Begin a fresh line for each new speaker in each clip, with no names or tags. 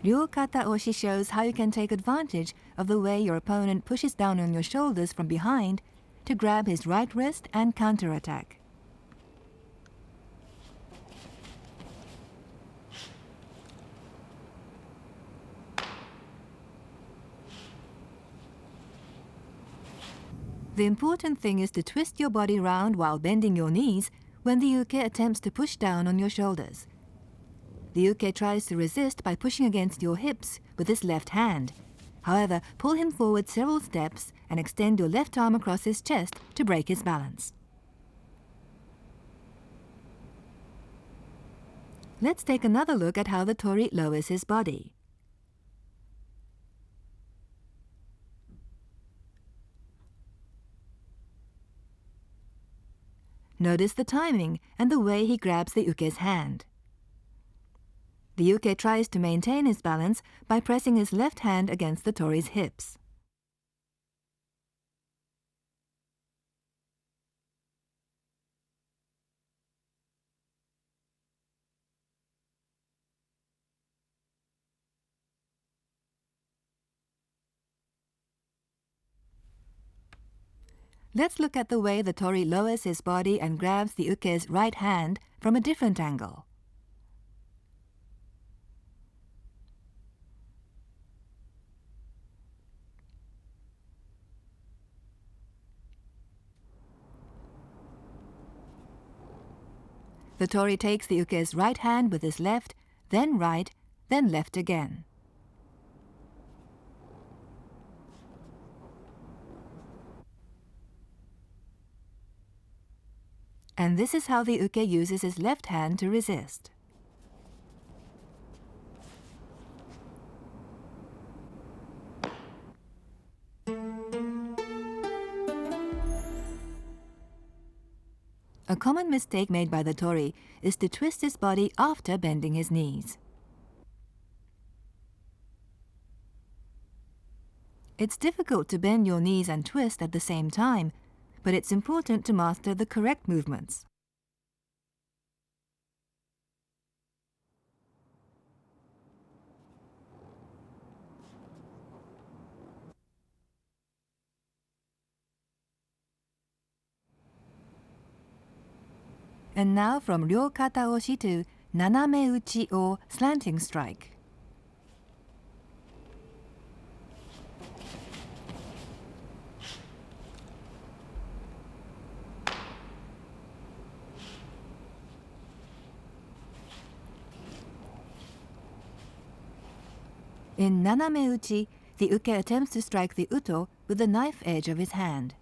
Ryo-Kata Oshi shows how you can take advantage of the way your opponent pushes down on your shoulders from behind to grab his right wrist and counterattack. The important thing is to twist your body round while bending your knees when the uke attempts to push down on your shoulders. The uke tries to resist by pushing against your hips with his left hand. However, pull him forward several steps and extend your left arm across his chest to break his balance. Let's take another look at how the tori lowers his body. Notice the timing and the way he grabs the uke's hand. The uke tries to maintain his balance by pressing his left hand against the tori's hips. Let's look at the way the tori lowers his body and grabs the uke's right hand from a different angle. The tori takes the uke's right hand with his left, then right, then left again. And this is how the uke uses his left hand to resist. A common mistake made by the tori is to twist his body after bending his knees. It's difficult to bend your knees and twist at the same time, but it's important to master the correct movements. And now from Ryo-Kata Oshi to Naname Uchi or slanting strike. In Naname Uchi, the uke attempts to strike the uto with the knife edge of his hand.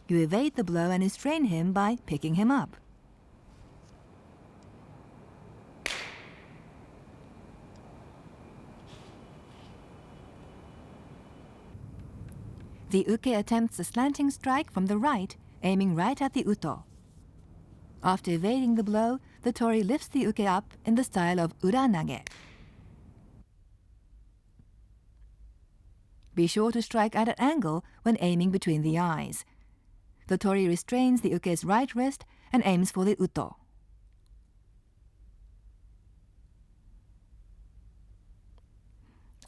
You evade the blow and restrain him by picking him up. The uke attempts a slanting strike from the right, aiming right at the uto. After evading the blow, the tori lifts the uke up in the style of uranage. Be sure to strike at an angle when aiming between the eyes. The tori restrains the uke's right wrist and aims for the uto.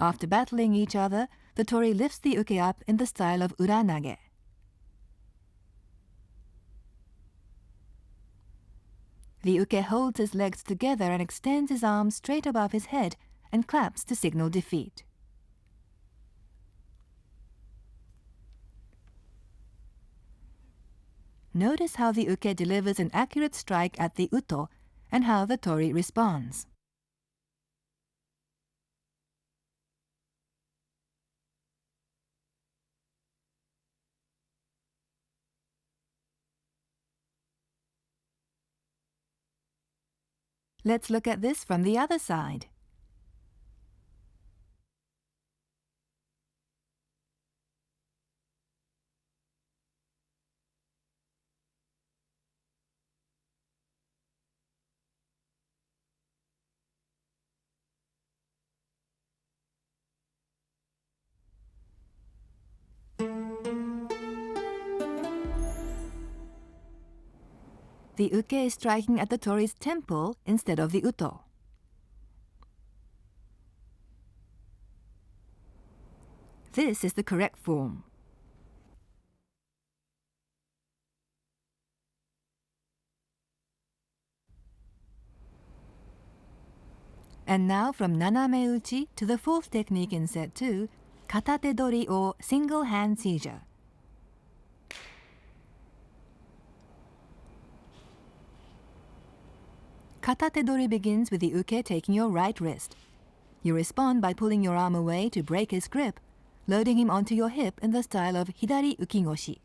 After battling each other, the tori lifts the uke up in the style of uranage. The uke holds his legs together and extends his arms straight above his head and claps to signal defeat. Notice how the uke delivers an accurate strike at the uto and how the tori responds. Let's look at this from the other side. The uke is striking at the tori's temple instead of the uto. This is the correct form. And now from naname-uchi to the fourth technique in set 2, katate dori or single hand seizure. Katate dori begins with the uke taking your right wrist. You respond by pulling your arm away to break his grip, loading him onto your hip in the style of hidari ukigoshi.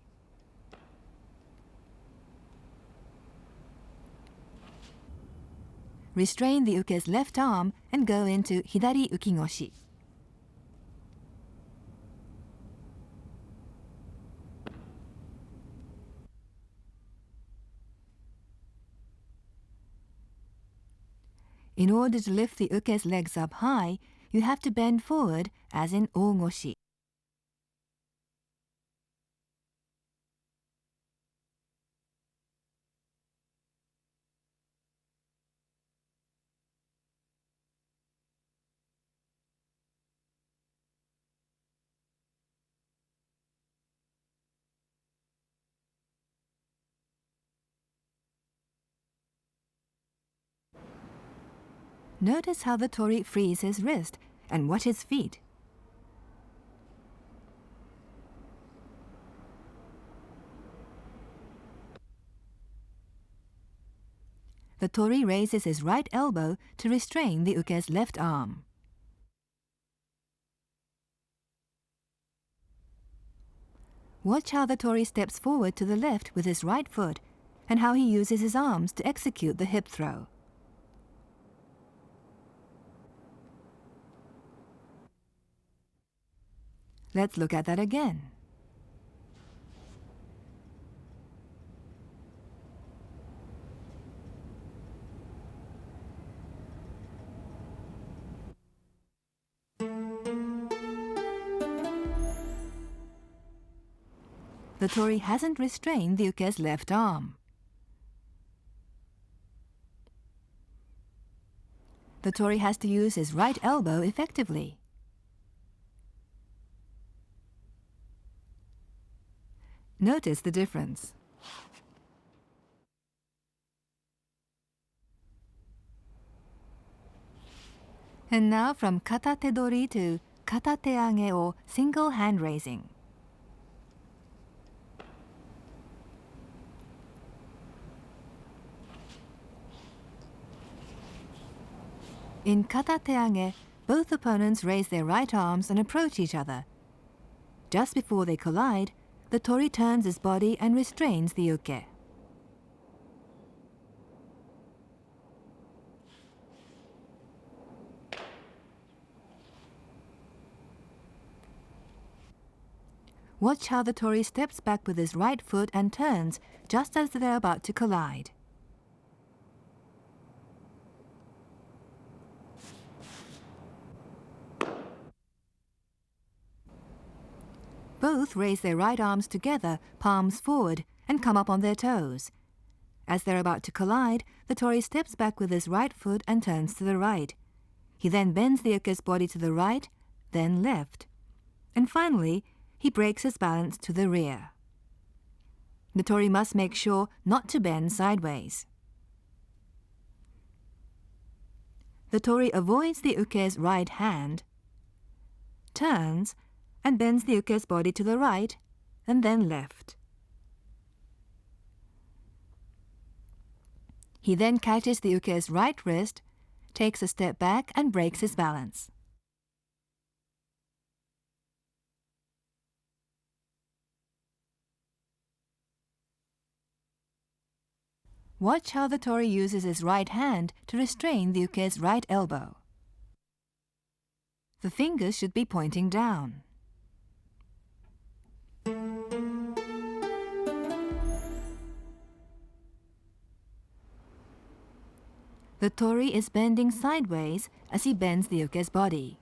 Restrain the uke's left arm and go into hidari ukigoshi. In order to lift the uke's legs up high, you have to bend forward as in ogoshi. Notice how the tori frees his wrist and watch his feet. The tori raises his right elbow to restrain the uke's left arm. Watch how the tori steps forward to the left with his right foot and how he uses his arms to execute the hip throw. Let's look at that again. The tori hasn't restrained the uke's left arm. The tori has to use his right elbow effectively. Notice the difference. And now from katate dori to katate age or single hand raising. In katate age, both opponents raise their right arms and approach each other. Just before they collide, the tori turns his body and restrains the uke. Watch how the tori steps back with his right foot and turns just as they're about to collide. Both raise their right arms together, palms forward, and come up on their toes. As they're about to collide, the tori steps back with his right foot and turns to the right. He then bends the uke's body to the right, then left. And finally, he breaks his balance to the rear. The tori must make sure not to bend sideways. The tori avoids the uke's right hand, turns, and bends the uke's body to the right and then left. He then catches the uke's right wrist, takes a step back and breaks his balance. Watch how the tori uses his right hand to restrain the uke's right elbow. The fingers should be pointing down. The tori is bending sideways as he bends the uke's body.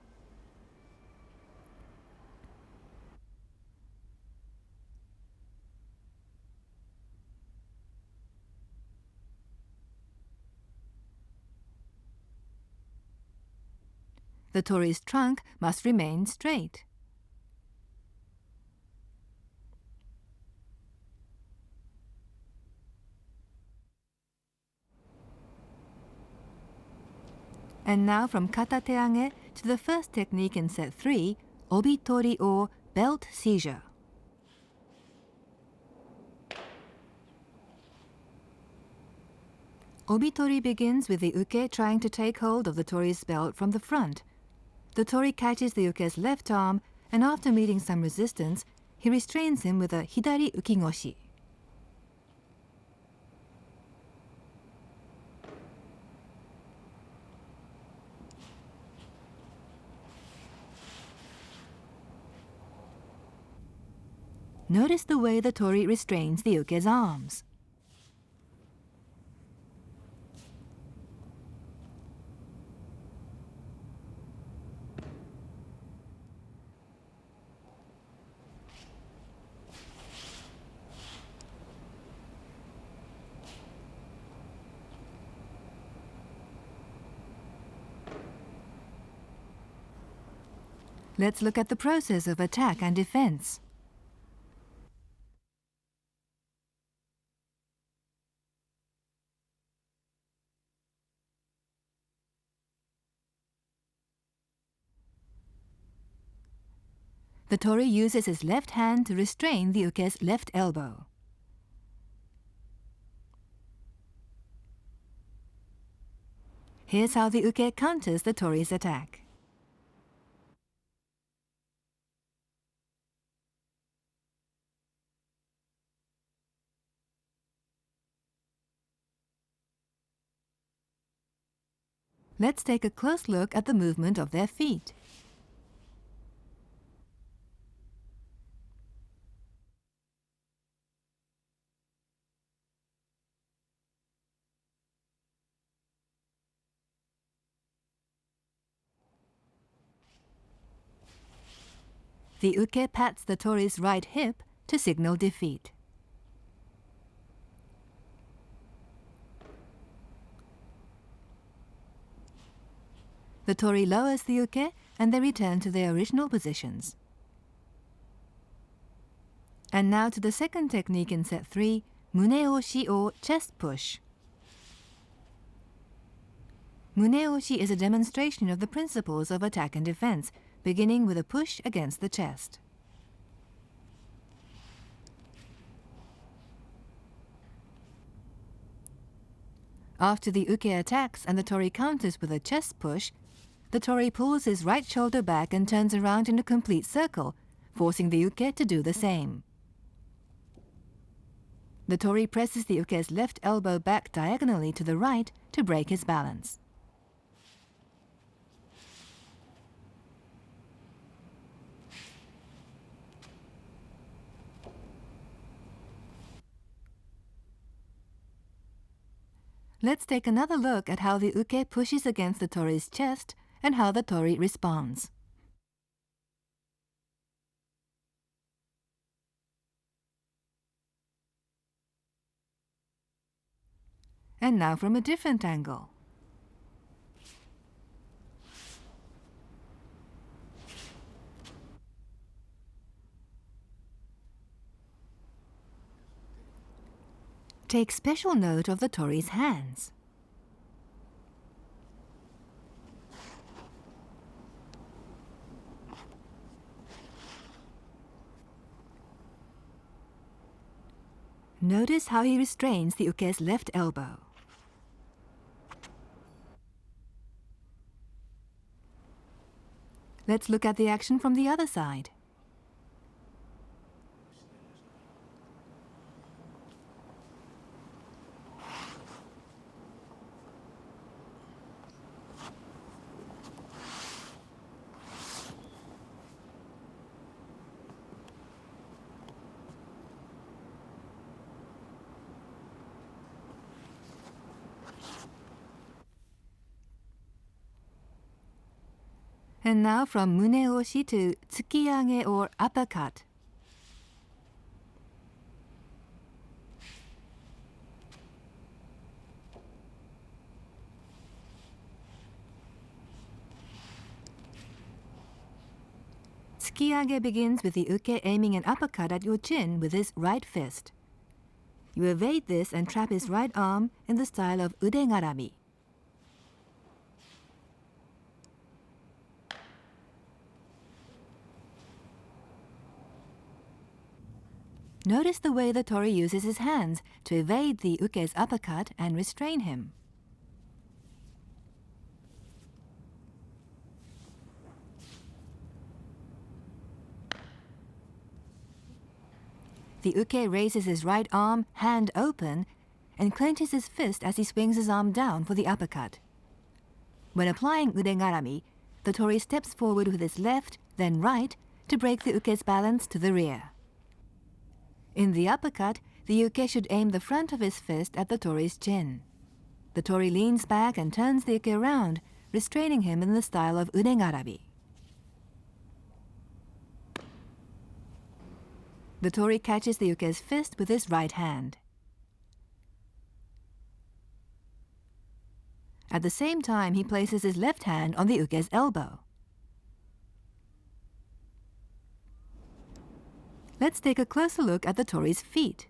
The tori's trunk must remain straight. And now from kata teage to the first technique in set 3, obitori or belt seizure. Obitori begins with the uke trying to take hold of the tori's belt from the front. The tori catches the uke's left arm, and after meeting some resistance, he restrains him with a hidari ukigoshi. Notice the way the tori restrains the uke's arms. Let's look at the process of attack and defense. The tori uses his left hand to restrain the uke's left elbow. Here's how the uke counters the tori's attack. Let's take a close look at the movement of their feet. The uke pats the tori's right hip to signal defeat. The tori lowers the uke and they return to their original positions. And now to the second technique in set 3, muneoshi or chest push. Muneoshi is a demonstration of the principles of attack and defense, beginning with a push against the chest. After the uke attacks and the tori counters with a chest push, the tori pulls his right shoulder back and turns around in a complete circle, forcing the uke to do the same. The tori presses the uke's left elbow back diagonally to the right to break his balance. Let's take another look at how the uke pushes against the tori's chest and how the tori responds. And now from a different angle. Take special note of the tori's hands. Notice how he restrains the uke's left elbow. Let's look at the action from the other side. And now from muneoshi to tsukiage or uppercut. Tsukiage begins with the uke aiming an uppercut at your chin with his right fist. You evade this and trap his right arm in the style of ude garami. Notice the way the tori uses his hands to evade the uke's uppercut and restrain him. The uke raises his right arm, hand open, and clenches his fist as he swings his arm down for the uppercut. When applying udengarami, the tori steps forward with his left, then right, to break the uke's balance to the rear. In the uppercut, the uke should aim the front of his fist at the tori's chin. The tori leans back and turns the uke around, restraining him in the style of udengarami. The tori catches the uke's fist with his right hand. At the same time, he places his left hand on the uke's elbow. Let's take a closer look at the tori's feet.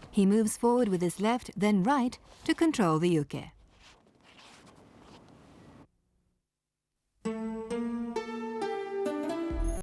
He moves forward with his left, then right, to control the uke.